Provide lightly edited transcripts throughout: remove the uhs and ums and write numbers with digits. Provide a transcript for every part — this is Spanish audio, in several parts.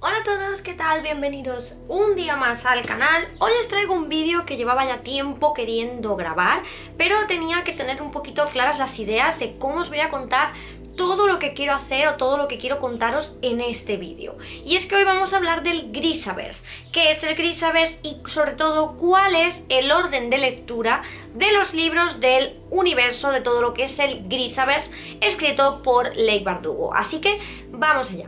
Hola a todos, ¿qué tal? Bienvenidos un día más al canal. Hoy os traigo un vídeo que llevaba ya tiempo queriendo grabar, pero tenía que tener un poquito claras las ideas de cómo os voy a contar todo lo que quiero hacer o todo lo que quiero contaros en este vídeo. Y es que hoy vamos a hablar del Grishaverse. ¿Qué es el Grishaverse? Y sobre todo, ¿cuál es el orden de lectura de los libros del universo de todo lo que es el Grishaverse escrito por Leigh Bardugo? Así que vamos allá.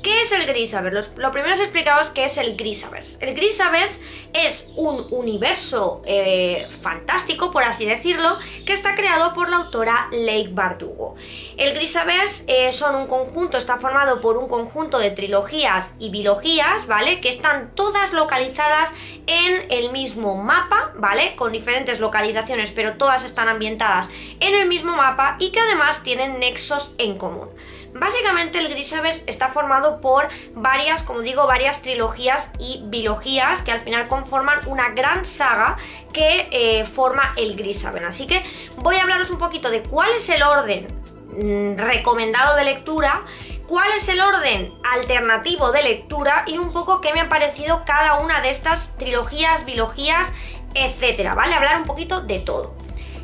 ¿Qué es el Grishaverse? Lo primero es explicaros qué es el Grishaverse. El Grishaverse es un universo fantástico, por así decirlo, que está creado por la autora Leigh Bardugo. El Grishaverse son un conjunto, está formado por un conjunto de trilogías y bilogías, ¿vale? Que están todas localizadas en el mismo mapa, ¿vale? Con diferentes localizaciones, pero todas están ambientadas en el mismo mapa y que además tienen nexos en común. Básicamente el Grishaverse está formado por varias, como digo, varias trilogías y bilogías que al final conforman una gran saga que forma el Grishaverse. Así que voy a hablaros un poquito de cuál es el orden recomendado de lectura, cuál es el orden alternativo de lectura y un poco qué me ha parecido cada una de estas trilogías, bilogías, etcétera, ¿vale? Hablar un poquito de todo.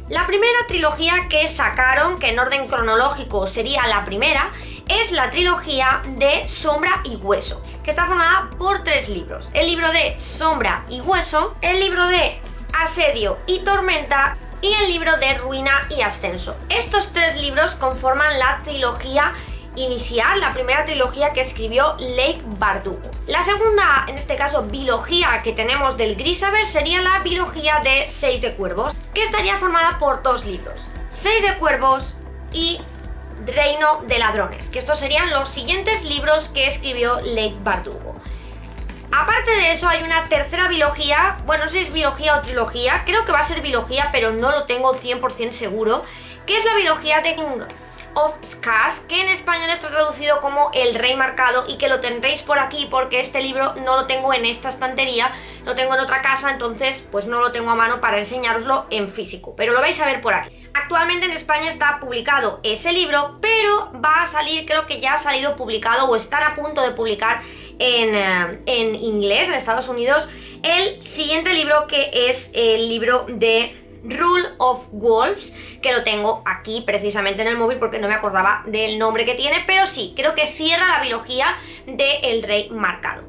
La primera trilogía que sacaron, que en orden cronológico sería la primera, es la trilogía de Sombra y Hueso, que está formada por 3 libros. El libro de Sombra y Hueso, el libro de Asedio y Tormenta y el libro de Ruina y Ascenso. Estos 3 libros conforman la trilogía inicial, la primera trilogía que escribió Leigh Bardugo. La segunda, en este caso, bilogía que tenemos del Grishaverse sería la bilogía de 6 de Cuervos, que estaría formada por 2 libros, 6 de Cuervos y Reino de Ladrones, que estos serían los siguientes libros que escribió Leigh Bardugo. Aparte de eso hay una tercera bilogía, bueno, no sé si es bilogía o trilogía, creo que va a ser bilogía, pero no lo tengo 100% seguro, que es la bilogía de King of Scars, que en español está traducido como El Rey Marcado y que lo tendréis por aquí porque este libro no lo tengo en esta estantería, lo tengo en otra casa, entonces pues no lo tengo a mano para enseñároslo en físico, pero lo vais a ver por aquí. Actualmente en España está publicado ese libro, pero va a salir, creo que ya ha salido publicado o están a punto de publicar en inglés, en Estados Unidos, el siguiente libro, que es el libro de Rule of Wolves, que lo tengo aquí precisamente en el móvil porque no me acordaba del nombre que tiene, pero sí, creo que cierra la bilogía de El Rey Marcado.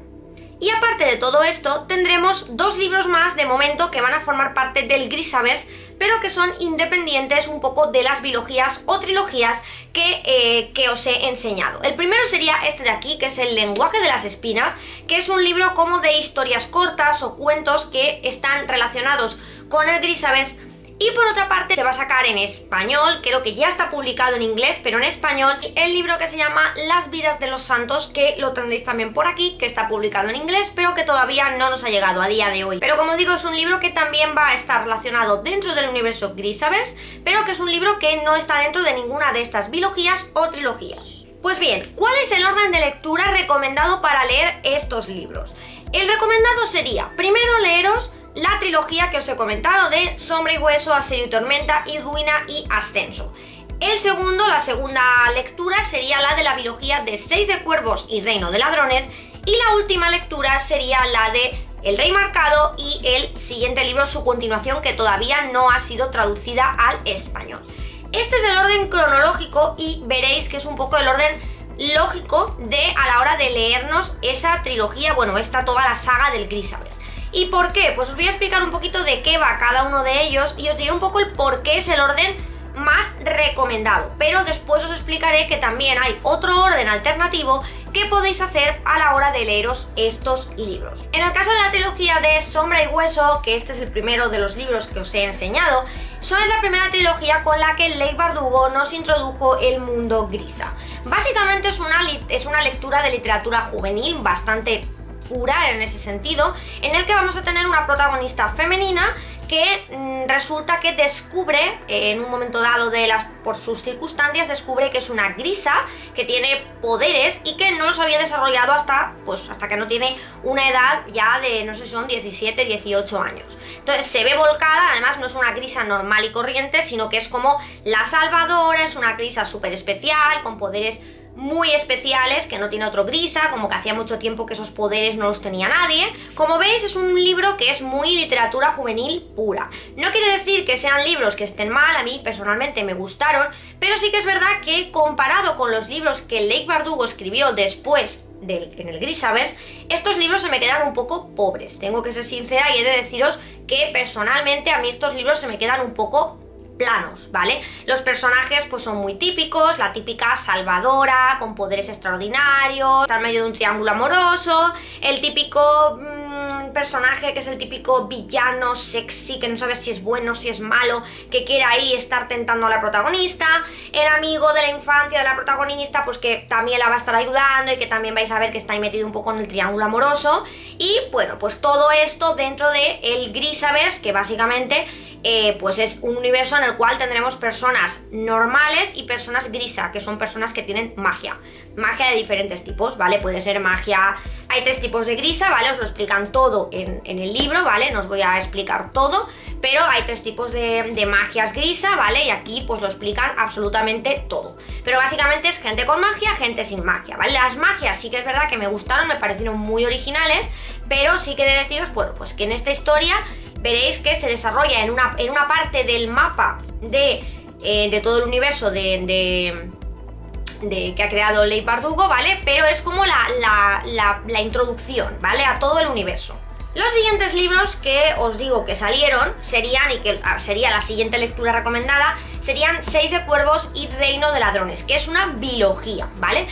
Y aparte de todo esto, tendremos 2 libros más de momento que van a formar parte del Grishaverse, pero que son independientes un poco de las bilogías o trilogías que os he enseñado. El primero sería este de aquí, que es El Lenguaje de las Espinas, que es un libro como de historias cortas o cuentos que están relacionados con el Grishaverse. Y por otra parte se va a sacar en español, creo que ya está publicado en inglés, pero en español, el libro que se llama Las vidas de los santos, que lo tendréis también por aquí, que está publicado en inglés, pero que todavía no nos ha llegado a día de hoy. Pero como digo, es un libro que también va a estar relacionado dentro del universo Grishaverse, pero que es un libro que no está dentro de ninguna de estas bilogías o trilogías. Pues bien, ¿cuál es el orden de lectura recomendado para leer estos libros? El recomendado sería, primero, leeros la trilogía que os he comentado de Sombra y Hueso, Asedio y Tormenta y Ruina y Ascenso. El segundo, la segunda lectura sería la de la bilogía de 6 de Cuervos y Reino de Ladrones, y la última lectura sería la de El Rey Marcado y el siguiente libro, su continuación, que todavía no ha sido traducida al español. Este es el orden cronológico y veréis que es un poco el orden lógico de a la hora de leernos esa trilogía, bueno, toda la saga del Grishaverse. ¿Y por qué? Pues os voy a explicar un poquito de qué va cada uno de ellos y os diré un poco el por qué es el orden más recomendado, pero después os explicaré que también hay otro orden alternativo que podéis hacer a la hora de leeros estos libros. En el caso de la trilogía de Sombra y Hueso, que este es el primero de los libros que os he enseñado, es la primera trilogía con la que Leigh Bardugo nos introdujo el mundo Grisha. Básicamente es una lectura de literatura juvenil bastante pura en ese sentido, en el que vamos a tener una protagonista femenina que resulta que descubre, en un momento dado por sus circunstancias, descubre que es una grisa, que tiene poderes y que no los había desarrollado hasta que no tiene una edad ya de, no sé si son 17, 18 años. Entonces se ve volcada, además no es una grisa normal y corriente, sino que es como la salvadora, es una grisa súper especial, con poderes muy especiales que no tiene otro grisa, como que hacía mucho tiempo que esos poderes no los tenía nadie. Como veis, es un libro que es muy literatura juvenil pura. No quiere decir que sean libros que estén mal, a mí personalmente me gustaron, pero sí que es verdad que comparado con los libros que Leigh Bardugo escribió después en el Grishaverse, estos libros se me quedan un poco pobres. Tengo que ser sincera y he de deciros que personalmente a mí estos libros se me quedan un poco planos, ¿vale? Los personajes pues son muy típicos, la típica salvadora con poderes extraordinarios, está en medio de un triángulo amoroso, el típico personaje que es el típico villano sexy, que no sabe si es bueno, si es malo, que quiere ahí estar tentando a la protagonista, el amigo de la infancia de la protagonista, pues que también la va a estar ayudando y que también vais a ver que está ahí metido un poco en el triángulo amoroso. Y bueno, pues todo esto dentro de el Grishaverse, que básicamente pues es un universo en el cual tendremos personas normales y personas grisa, que son personas que tienen magia de diferentes tipos, ¿vale? Puede ser magia, hay 3 tipos de grisa, ¿vale? Os lo explican todo en el libro, ¿vale? No os voy a explicar todo, pero hay 3 tipos de magias grisa, ¿vale? Y aquí pues lo explican absolutamente todo. Pero básicamente es gente con magia, gente sin magia, ¿vale? Las magias sí que es verdad que me gustaron, me parecieron muy originales, pero sí que he de deciros, bueno, pues que en esta historia veréis que se desarrolla en una parte del mapa de todo el universo que ha creado Leigh Bardugo, ¿vale? Pero es como la introducción, ¿vale? A todo el universo. Los siguientes libros que os digo que salieron serían, y que sería la siguiente lectura recomendada, serían 6 de Cuervos y Reino de Ladrones, que es una bilogía, ¿vale?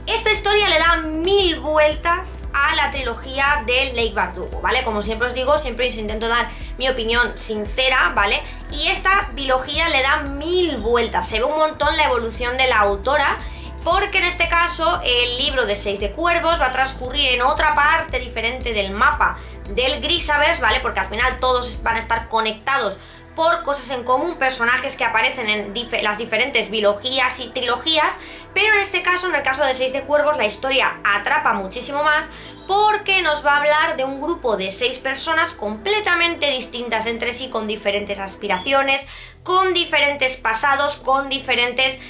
Esta historia le da 1000 vueltas a la trilogía de Leigh Bardugo, ¿vale? Como siempre os digo, siempre os intento dar mi opinión sincera, ¿vale? Y esta bilogía le da 1000 vueltas, se ve un montón la evolución de la autora, porque en este caso el libro de 6 de Cuervos va a transcurrir en otra parte diferente del mapa del Grishaverse, ¿vale? Porque al final todos van a estar conectados por cosas en común, personajes que aparecen en las diferentes bilogías y trilogías, pero en este caso, en el caso de 6 de Cuervos, la historia atrapa muchísimo más porque nos va a hablar de un grupo de 6 personas completamente distintas entre sí, con diferentes aspiraciones, con diferentes pasados, con diferentes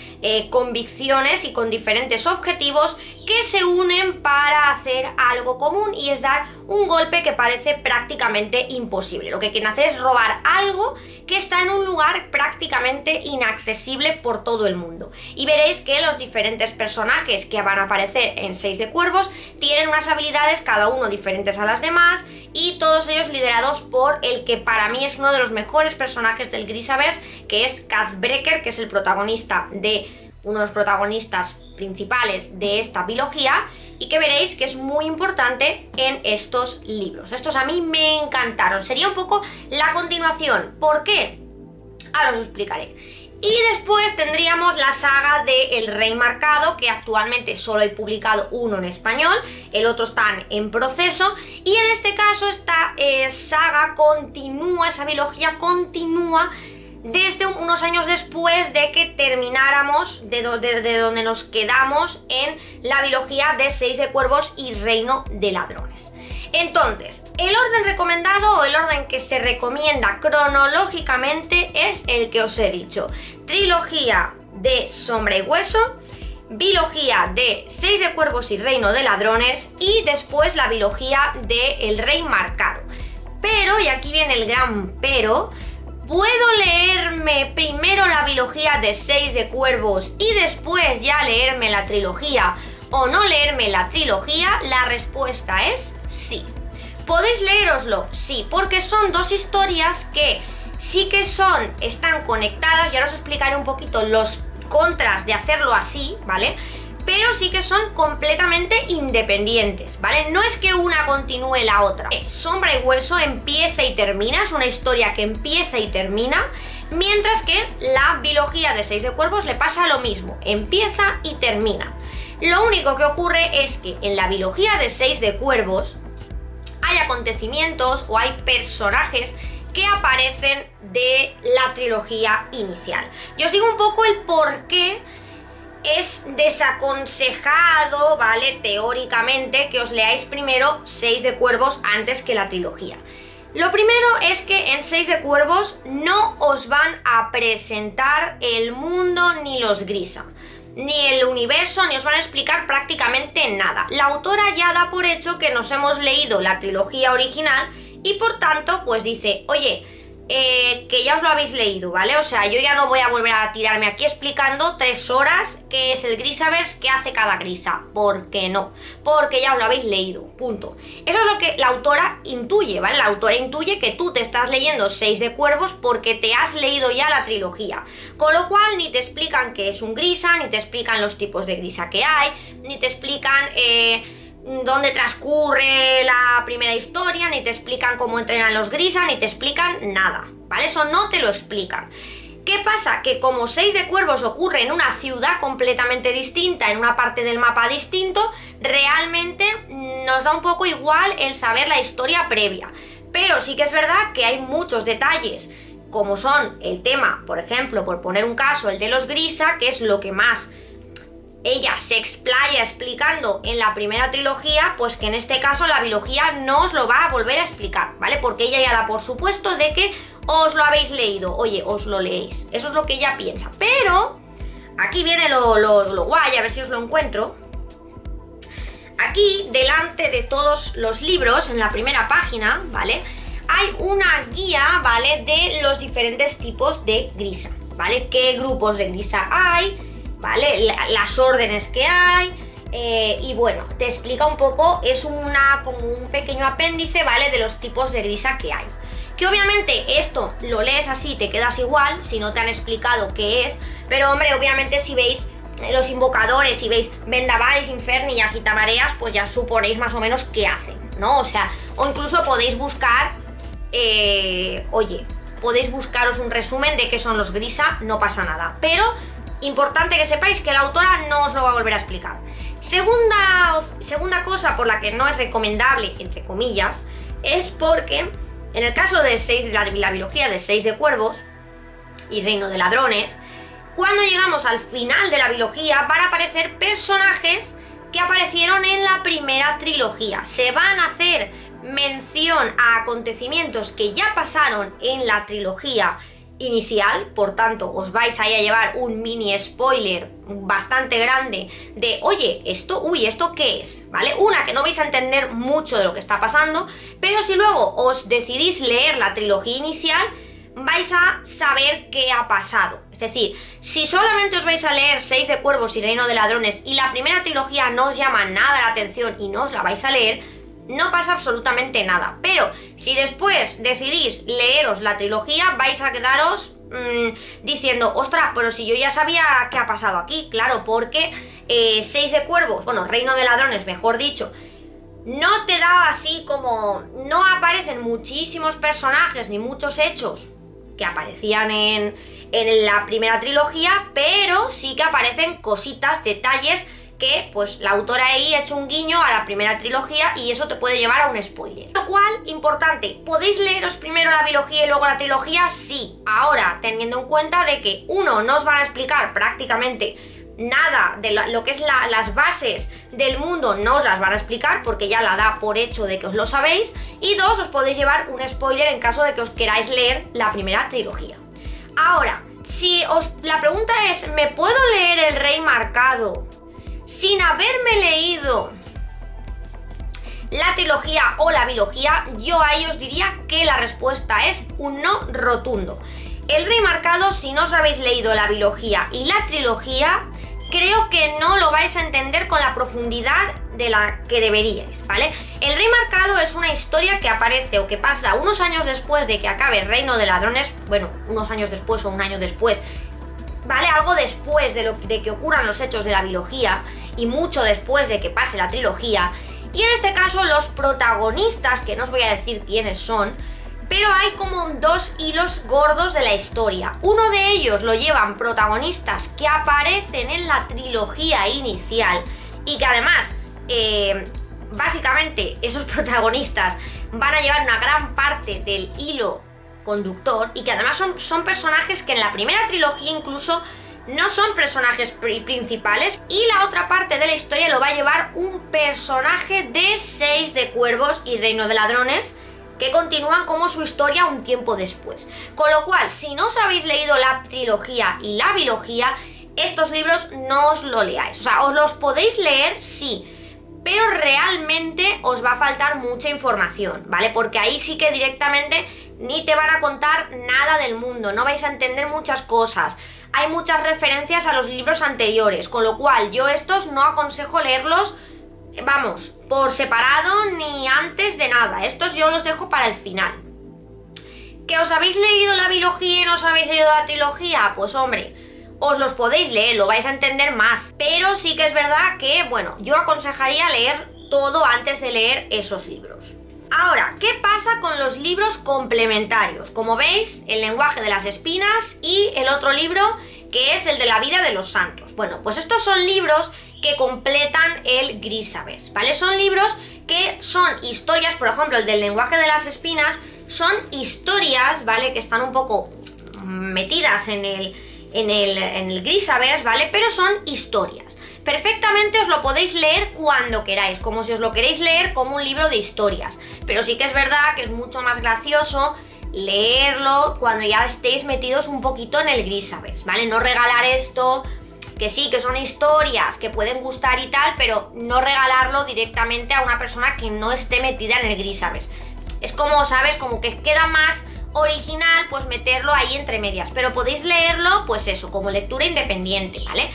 convicciones y con diferentes objetivos que se unen para hacer algo común, y es dar un golpe que parece prácticamente imposible. Lo que quieren hacer es robar algo que está en un lugar prácticamente inaccesible por todo el mundo. Y veréis que los diferentes personajes que van a aparecer en 6 de Cuervos tienen unas habilidades cada uno diferentes a las demás, y todos ellos liderados por el que para mí es uno de los mejores personajes del Grishaverse, que es Cazbreaker, que es el protagonista uno de los protagonistas principales de esta bilogía, y que veréis que es muy importante en estos libros. Estos a mí me encantaron, sería un poco la continuación. ¿Por qué? Ahora os explicaré. Y después tendríamos la saga de El Rey Marcado, que actualmente solo he publicado uno en español, el otro está en proceso, y en este caso esta saga continúa, esa bilogía continúa desde unos años después de que termináramos de donde nos quedamos en la bilogía de 6 de Cuervos y Reino de Ladrones. Entonces, el orden recomendado, o el orden que se recomienda cronológicamente, es el que os he dicho: trilogía de Sombra y Hueso, bilogía de 6 de Cuervos y Reino de Ladrones, y después la bilogía de El Rey Marcado. Pero, y aquí viene el gran pero, ¿puedo leerme primero la bilogía de 6 de Cuervos y después ya leerme la trilogía, o no leerme la trilogía? La respuesta es sí. ¿Podéis leeroslo? Sí, porque son 2 historias que sí que están conectadas. Ya os explicaré un poquito los contras de hacerlo así, ¿vale? Pero sí que son completamente independientes, ¿vale? No es que una continúe la otra. Sombra y Hueso empieza y termina, es una historia que empieza y termina, mientras que la bilogía de 6 de Cuervos le pasa lo mismo, empieza y termina. Lo único que ocurre es que en la bilogía de 6 de Cuervos hay acontecimientos o hay personajes que aparecen de la trilogía inicial. Y os digo un poco el por qué es desaconsejado, ¿vale? Teóricamente, que os leáis primero Seis de Cuervos antes que la trilogía. Lo primero es que en Seis de Cuervos no os van a presentar el mundo ni los Grisa, ni el universo, ni os van a explicar prácticamente nada. La autora ya da por hecho que nos hemos leído la trilogía original y por tanto pues dice, oye, que ya os lo habéis leído, ¿vale? O sea, yo ya no voy a volver a tirarme aquí explicando 3 horas qué es el Grisaverse, qué hace cada grisa. ¿Por qué no? Porque ya os lo habéis leído, punto. Eso es lo que la autora intuye, ¿vale? La autora intuye que tú te estás leyendo Seis de Cuervos porque te has leído ya la trilogía. Con lo cual ni te explican qué es un grisa, ni te explican los tipos de grisa que hay, ni te explican dónde transcurre la primera historia, ni te explican cómo entrenan los Grisa, ni te explican nada, ¿vale? Eso no te lo explican. ¿Qué pasa? Que como Seis de Cuervos ocurre en una ciudad completamente distinta, en una parte del mapa distinto, realmente nos da un poco igual el saber la historia previa. Pero sí que es verdad que hay muchos detalles, como son el tema, por ejemplo, por poner un caso, el de los Grisa, que es lo que más ella se explaya explicando en la primera trilogía, pues que en este caso la biología no os lo va a volver a explicar, ¿vale? Porque ella ya da por supuesto de que os lo habéis leído, oye, os lo leéis, eso es lo que ella piensa. Pero aquí viene lo guay, a ver si os lo encuentro. Aquí, delante de todos los libros, en la primera página, ¿vale? Hay una guía, ¿vale? De los diferentes tipos de grisa, ¿vale? ¿Qué grupos de grisa hay? ¿Vale? Las órdenes que hay, y bueno, te explica un poco, es como un pequeño apéndice, ¿vale? De los tipos de grisa que hay. Que obviamente esto lo lees así, te quedas igual, si no te han explicado qué es, pero hombre, obviamente si veis los invocadores, si veis Vendavales, Inferni y Agitamareas, pues ya suponéis más o menos qué hacen, ¿no? O sea, o incluso podéis buscar, oye, podéis buscaros un resumen de qué son los grisa, no pasa nada, pero importante que sepáis que la autora no os lo va a volver a explicar. Segunda cosa por la que no es recomendable, entre comillas, es porque en el caso de la biología de Seis de Cuervos y Reino de Ladrones, cuando llegamos al final de la biología van a aparecer personajes que aparecieron en la primera trilogía. Se van a hacer mención a acontecimientos que ya pasaron en la trilogía inicial, por tanto os vais ahí a llevar un mini spoiler bastante grande de, oye, ¿esto qué es? ¿Vale? Una, que no vais a entender mucho de lo que está pasando, pero si luego os decidís leer la trilogía inicial, vais a saber qué ha pasado. Es decir, si solamente os vais a leer Seis de Cuervos y Reino de Ladrones y la primera trilogía no os llama nada la atención y no os la vais a leer, no pasa absolutamente nada. Pero si después decidís leeros la trilogía, vais a quedaros diciendo, ostras, pero si yo ya sabía qué ha pasado aquí. Claro, porque Seis de Cuervos, bueno, Reino de Ladrones, mejor dicho, no te da así como... no aparecen muchísimos personajes ni muchos hechos que aparecían en la primera trilogía, pero sí que aparecen cositas, detalles que pues la autora ahí ha hecho un guiño a la primera trilogía y eso te puede llevar a un spoiler. Lo cual, importante, ¿podéis leeros primero la biología y luego la trilogía? Sí. Ahora, teniendo en cuenta de que uno, no os van a explicar prácticamente nada de lo que es las bases del mundo, no os las van a explicar porque ya la da por hecho de que os lo sabéis, y dos, os podéis llevar un spoiler en caso de que os queráis leer la primera trilogía. Ahora, si la pregunta es, ¿me puedo leer El Rey Marcado sin haberme leído la trilogía o la biología? Yo ahí os diría que la respuesta es un no rotundo. El Rey Marcado, si no os habéis leído la biología y la trilogía, creo que no lo vais a entender con la profundidad de la que deberíais, ¿vale? El Rey Marcado es una historia que aparece o que pasa unos años después de que acabe el Reino de Ladrones, bueno, unos años después o un año después, ¿vale? Algo después de que ocurran los hechos de la biología y mucho después de que pase la trilogía. Y en este caso los protagonistas, que no os voy a decir quiénes son, pero hay como dos hilos gordos de la historia. Uno de ellos lo llevan protagonistas que aparecen en la trilogía inicial y que además, básicamente, esos protagonistas van a llevar una gran parte del hilo conductor y que además son personajes que en la primera trilogía incluso no son personajes principales, y la otra parte de la historia lo va a llevar un personaje de Seis de Cuervos y Reino de Ladrones, que continúan como su historia un tiempo después. Con lo cual, si no os habéis leído la trilogía y la bilogía, estos libros no os lo leáis. O sea, os los podéis leer, sí, pero realmente os va a faltar mucha información, ¿vale? Porque ahí sí que directamente ni te van a contar nada del mundo, no vais a entender muchas cosas. Hay muchas referencias a los libros anteriores, con lo cual yo estos no aconsejo leerlos, vamos, por separado ni antes de nada. Estos yo los dejo para el final. ¿Que os habéis leído la bilogía y no os habéis leído la trilogía? Pues hombre, os los podéis leer, lo vais a entender más. Pero sí que es verdad que, bueno, yo aconsejaría leer todo antes de leer esos libros. Ahora, ¿qué pasa con los libros complementarios? Como veis, El lenguaje de las espinas y el otro libro, que es el de la vida de los santos. Bueno, pues estos son libros que completan el Grishaverse, ¿vale? Son libros que son historias, por ejemplo, el del lenguaje de las espinas, son historias, ¿vale? Que están un poco metidas en el Grishaverse, ¿vale? Pero son historias. Perfectamente os lo podéis leer cuando queráis, como si os lo queréis leer como un libro de historias. Pero sí que es verdad que es mucho más gracioso leerlo cuando ya estéis metidos un poquito en el Grishaverse, ¿vale? No regalar esto, que sí, que son historias que pueden gustar y tal, pero no regalarlo directamente a una persona que no esté metida en el Grishaverse. Es como, ¿sabes? Como que queda más original, pues meterlo ahí entre medias. Pero podéis leerlo, pues eso, como lectura independiente, ¿vale?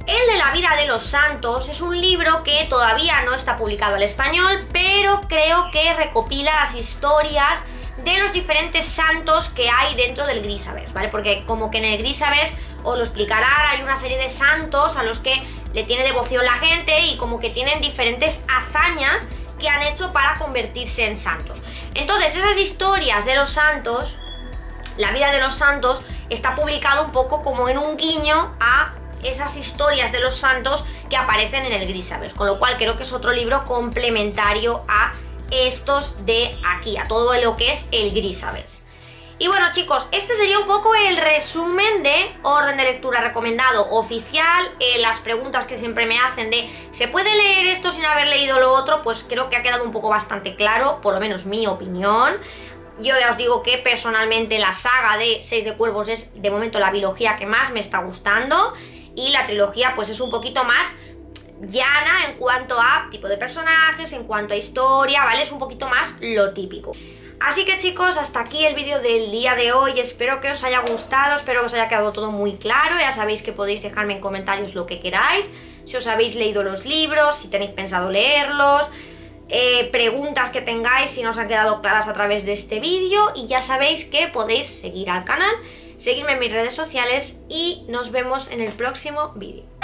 El de la vida de los santos es un libro que todavía no está publicado al español, pero creo que recopila las historias de los diferentes santos que hay dentro del Grishaverse, ¿vale? Porque como que en el Grishaverse, os lo explicará, hay una serie de santos a los que le tiene devoción la gente y como que tienen diferentes hazañas que han hecho para convertirse en santos. Entonces, esas historias de los santos, la vida de los santos, está publicado un poco como en un guiño a esas historias de los santos que aparecen en el Grishaverse, con lo cual creo que es otro libro complementario a estos de aquí, a todo lo que es el Grishaverse. Y bueno, chicos, este sería un poco el resumen de orden de lectura recomendado oficial. Las preguntas que siempre me hacen de ¿se puede leer esto sin haber leído lo otro? Pues creo que ha quedado un poco bastante claro, por lo menos mi opinión. Yo ya os digo que personalmente la saga de Seis de Cuervos es de momento la bilogía que más me está gustando, y la trilogía pues es un poquito más llana en cuanto a tipo de personajes, en cuanto a historia, ¿vale? Es un poquito más lo típico. Así que chicos, hasta aquí el vídeo del día de hoy. Espero que os haya gustado, espero que os haya quedado todo muy claro. Ya sabéis que podéis dejarme en comentarios lo que queráis, si os habéis leído los libros, si tenéis pensado leerlos, preguntas que tengáis si no os han quedado claras a través de este vídeo. Y ya sabéis que podéis seguir al canal, seguirme en mis redes sociales y nos vemos en el próximo vídeo.